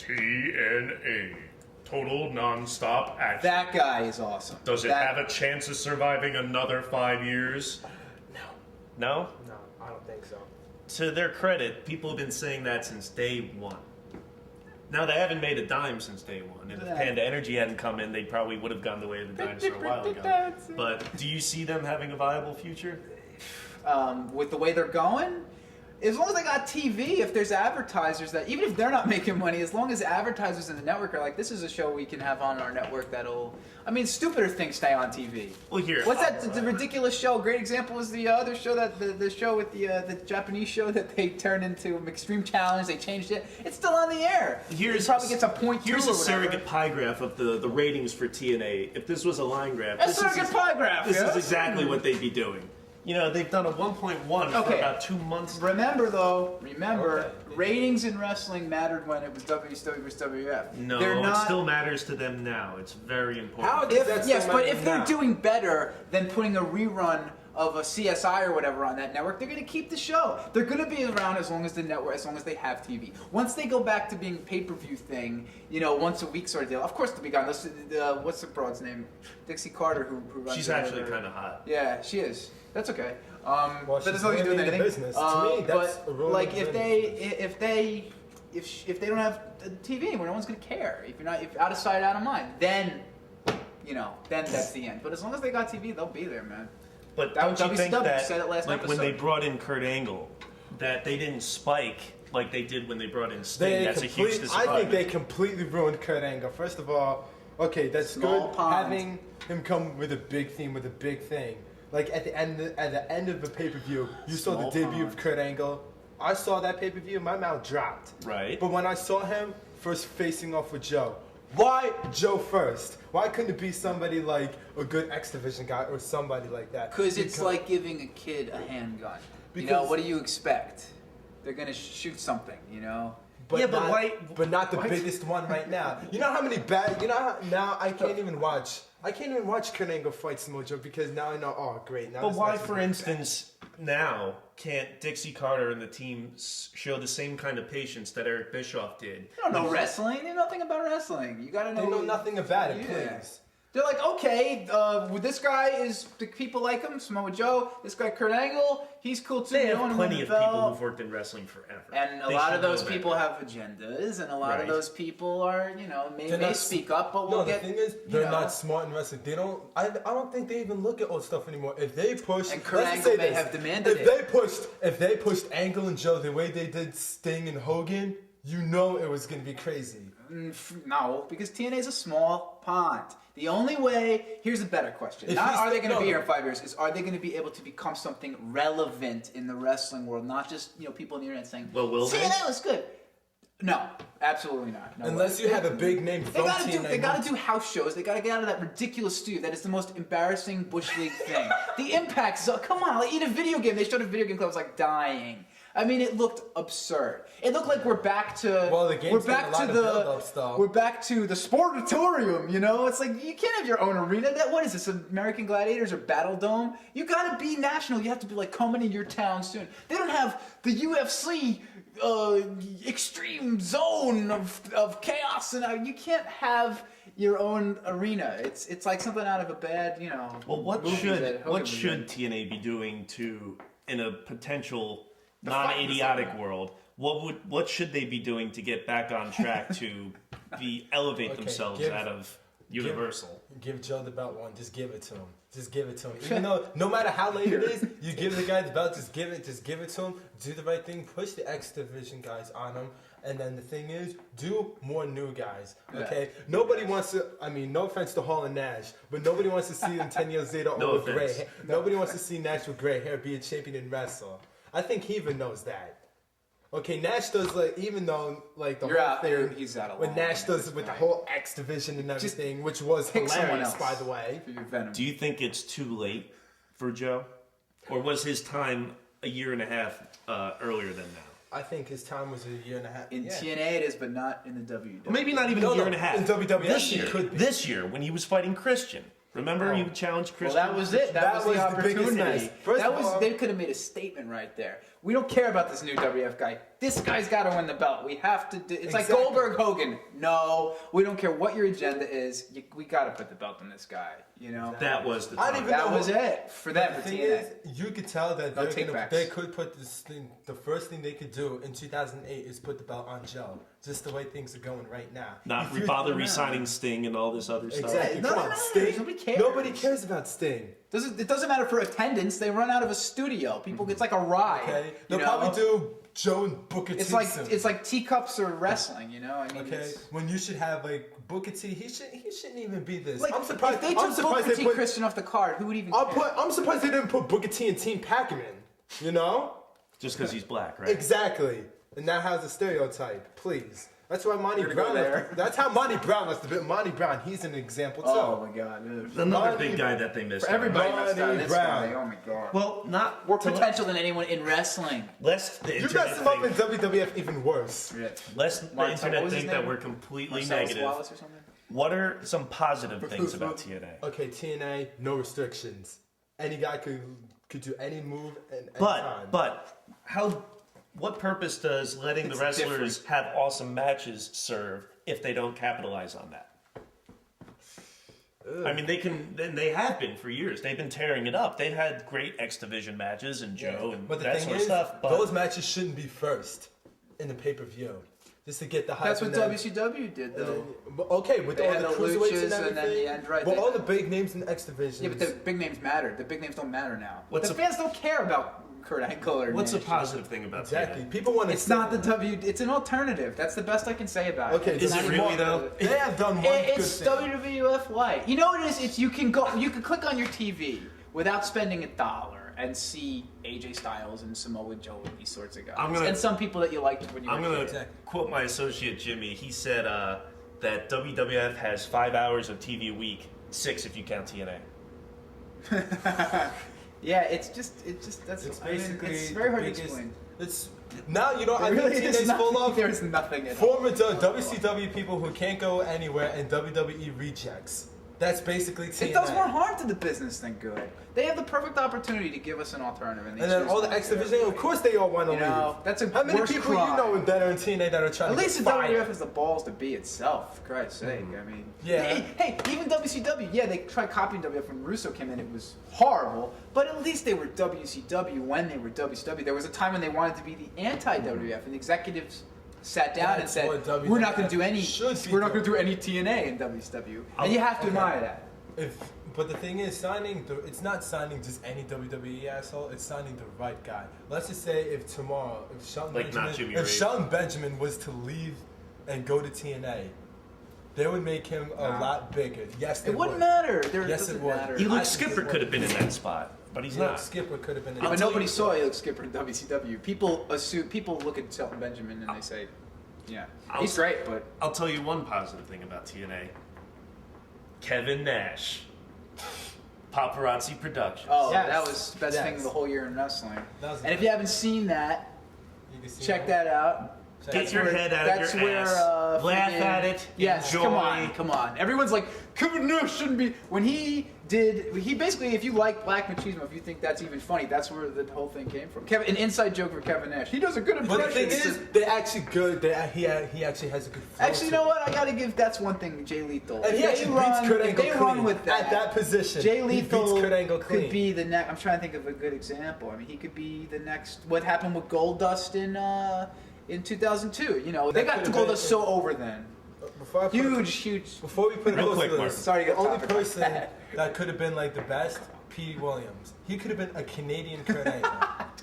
TNA. Total non-stop action. That guy is awesome. Does it have a chance of surviving another 5 years? No? No, I don't think so. To their credit, people have been saying that since day one. Now, they haven't made a dime since day one. And if Panda Energy hadn't come in, they probably would have gone the way of the dinosaur a while ago. But do you see them having a viable future? With the way they're going, as long as they got TV, if there's advertisers that, even if they're not making money, as long as advertisers in the network are like, this is a show we can have on our network that'll, I mean, stupider things stay on TV. Well, here. What's that, the ridiculous show? Great example is the other show, that the show with the Japanese show that they turned into Extreme Challenge, they changed it. It's still on the air. It probably gets a point. Here's a surrogate pie graph of the ratings for TNA. If this was a line graph, a surrogate pie graph. This is exactly what they'd be doing. You know, they've done a 1.1 for about 2 months. Remember, ratings in wrestling mattered when it was WCW versus WF. No, it still matters to them now. It's very important. But if they're doing better than putting a rerun of a CSI or whatever on that network, they're going to keep the show. They're going to be around as long as the network, as long as they have TV. Once they go back to being pay-per-view thing, you know, once a week sort of deal, of course they'll be gone. What's the broad's name? Dixie Carter, who runs. She's actually kind of hot. Yeah, she is. That's okay. Well, but there's nothing to do with anything. Business. To me, that's but like if they don't have TV anymore, no one's going to care. If out of sight, out of mind, then that's the end. But as long as they got TV, they'll be there, man. But don't you think that, said it last like episode. when they brought in Kurt Angle, that they didn't spike like they did when they brought in Sting? That's a huge disappointment. I think they completely ruined Kurt Angle. First of all, okay, that's good having him come with a big theme, with a big thing. Like at the end of the pay-per-view, you saw the debut of Kurt Angle. I saw that pay-per-view, my mouth dropped. Right. But when I saw him first facing off with Joe, why Joe first? Why couldn't it be somebody like a good X Division guy or somebody like that? Because it's like giving a kid a handgun. You know, what do you expect? They're gonna shoot something, you know. But not the biggest one right now. You know how many now I can't even watch. I can't even watch Kurt Angle fight Samoa Joe because now I know. Oh, great! Now. But why, for instance, now can't Dixie Carter and the team show the same kind of patience that Eric Bischoff did? They don't know wrestling. They know nothing about wrestling. You gotta know. They know nothing about it. Please. They're like, okay, this guy is, the people like him, Samoa Joe. This guy, Kurt Angle, he's cool too. They have plenty of people who've worked in wrestling forever. And a lot of those people have agendas, and a lot of those people are, may speak up, but we'll get. No, the thing is, they're not smart in wrestling. They don't. I don't think they even look at old stuff anymore. If they push, and Kurt Angle may have demanded if they pushed Angle and Joe the way they did Sting and Hogan, you know it was going to be crazy. No, because TNA is a small pond. The only way, here's a better question. Not are they going to be here in 5 years, is are they going to be able to become something relevant in the wrestling world, not just, people on the internet saying, well, will TNA was good. No, absolutely not. No Unless you have a big name from TNA. They got to do house shows. They got to get out of that ridiculous studio. That is the most embarrassing Bush League thing. The Impact, come on, eat a video game. They showed a video game club, I was like dying. I mean, it looked absurd. It looked like we're back to we're back to the Sportatorium. It's like you can't have your own arena. What is this? American Gladiators or Battle Dome? You got to be national. You have to be like coming to your town soon. They don't have the UFC extreme zone of chaos, and you can't have your own arena. It's like something out of a bad Well, what should TNA be doing in a potential non-idiotic world? What should they be doing to get back on track to elevate themselves out of Universal? Give Joe the belt one. Just give it to him. Just give it to him. Even though no matter how late it is, you give the guy the belt. Just give it to him. Do the right thing. Push the X Division guys on him. And then the thing is, do more new guys. Okay. Yeah. Nobody wants to. I mean, no offense to Hall and Nash, but nobody wants to see them 10 years later with gray hair. Nobody wants to see Nash with gray hair be a champion and wrestle. I think he even knows that. Okay, Nash does even though the You're whole out thing there, he's out of when Nash does with the whole X Division and everything, which was hilarious, by the way. Do you think it's too late for Joe, or was his time a year and a half earlier than now? I think his time was a year and a half. In TNA it is, but not in the WWE. Maybe not even a year and a half. In WWE this year when he was fighting Christian. Remember, you challenged Christian? Well, that was it. That was the biggest mess. opportunity. First of all, They could have made a statement right there. We don't care about this new WF guy. This guy's got to win the belt. We have to do. It's like Goldberg, Hogan. No, we don't care what your agenda is. We got to put the belt on this guy. You know. That was the. That was it for them. The For thing TNA. is, you could tell that No they could put this thing. The first thing they could do in 2008 is put the belt on Joe. Just the way things are going right now. Not bother re-signing Sting and all this other stuff. Exactly. No, Come no, on, no, Sting. nobody cares. Nobody cares about Sting. It doesn't matter for attendance. They run out of a studio. People, it's like a ride. Okay, you they'll know? probably do Joe and Booker T. It's like teacups or wrestling. You know. I mean, Okay, when you should have like Booker T, he shouldn't even be this. like, I'm surprised. if they took Booker T. put, Christian off the card, who would even care? I'm surprised they didn't put Booker T and Team Pac-Man. You know? Just because he's black, right? Exactly. And that has a stereotype. Please. That's why Monty Brown. That's how Monty Brown must have been. Monty Brown. He's an example too. Oh my God! Another big guy that they missed. For everybody messed out. Monty This Brown. guy, oh my God! Well, not More potential than anyone in wrestling. lest the You internet messed him up in think, WWF even worse. lest the What internet was his think that name? we're completely Marcellus negative. Wallace or something? What are some positive things about TNA? Okay, TNA, no restrictions. Any guy could do any move and any time. But what purpose does letting the wrestlers have awesome matches serve if they don't capitalize on that? I mean, they have been for years. They've been tearing it up. They've had great X Division matches and Joe and But the that thing sort is, of stuff. But those matches shouldn't be first in the pay-per-view. Just to get the hype. That's what and then- WCW did, though. Okay, with They all had the the cruiserweights Luchas and and then everything. the end, right, But they- all the big names in the X Division. Yeah, but the big names matter. The big names don't matter now. What's The a- fans don't care about Kurt Angle or what's a Nash. positive thing about Exactly. TNA? People want to. It's not the W. It's an alternative. That's the best I can say about Okay, it. Is It's it not really even- though? They have done one good It's thing. WWF Light. You know what it is? It's you can click on your TV without spending $1 and see AJ Styles and Samoa Joe and these sorts of guys. And some people that you liked when you were I'm a going kid. to quote my associate Jimmy. He said that WWF has 5 hours of TV a week, 6 if you count TNA. Yeah, it's basically it's very hard to the biggest- explain. It's now you know. I There think really is TNA's full nothing. of There's nothing at all. former WCW people who can't go anywhere and WWE rejects. That's basically TNA. It does more harm to the business than good. They have the perfect opportunity to give us an alternative, and, And then all the X Division, of course, they all want to You know, leave. that's a How many worse people crime. you know that are in TNA that are trying At to least the get fired? WWF has the balls to be itself, for Christ's sake. I mean, Yeah. Hey, even WCW, yeah, they tried copying WWF when Russo came in. It was horrible, but at least they were WCW when they were WCW. There was a time when they wanted to be the anti-WWF, and the executives sat down and That's said, what WWF "We're not going to do any. should be We're not going to doing." do any TNA in WCW." And you have to admire that. But the thing is, it's not signing just any WWE asshole. It's signing the right guy. Let's just say if tomorrow, if Shelton Like not Jimmy Rave. Benjamin was to leave and go to TNA, they would make him a lot bigger. Yes, they It wouldn't would. matter. Yes, Doesn't it would. matter. I Elix think Skipper it could have would. been in that spot, but he's Elix not. Skipper could have been. But tell nobody you- saw Elix Skipper in WCW. People look at Shelton Benjamin and they say, "Yeah, he's great," but I'll tell you one positive thing about TNA. Kevin Nash. Paparazzi Productions. that Yes. was the best thing Yes. of the whole year in wrestling. That was And if you haven't seen that, You can see check that out. Get your head out of That's your where, ass. Laugh friggin- at it. Yes, Enjoy. come on. Everyone's like, Kevin Nash shouldn't be. When he basically, if you like Black Machismo, if you think that's even funny, that's where the whole thing came from. An inside joke for Kevin Nash. He does a good impression. But the thing is, they're actually good. He actually has a good flow. actually, you know what? I gotta give. That's one thing. Jay Lethal. And he If actually they beats run- Kurt if Angle they clean. run with At that position. Jay He beats Lethal Kurt Angle could clean. be the next. I'm trying to think of a good example. I mean, he could be the next. What happened with Goldust in 2002? You know, they That got could've Goldust been- so over then. Before I put Huge. Before we put it Real close quick, to Mark. this, Sorry to the get only topic like person that. that could have been like the best, Petey Williams. He could have been a Canadian Kurt Angle.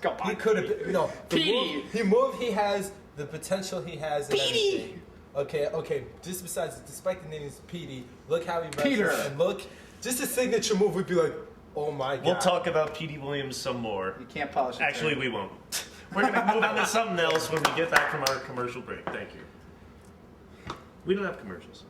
Come on, He could have been, Petey. the move he has, the potential he has. And Petey. everything. Okay. Despite the name is Petey, look how he wrestles, Peter. and look, just a signature move would be like, oh my god. We'll talk about Petey Williams some more. You can't polish it. Actually, we won't. We're going to move on to something else when we get back from our commercial break. Thank you. We don't have commercials.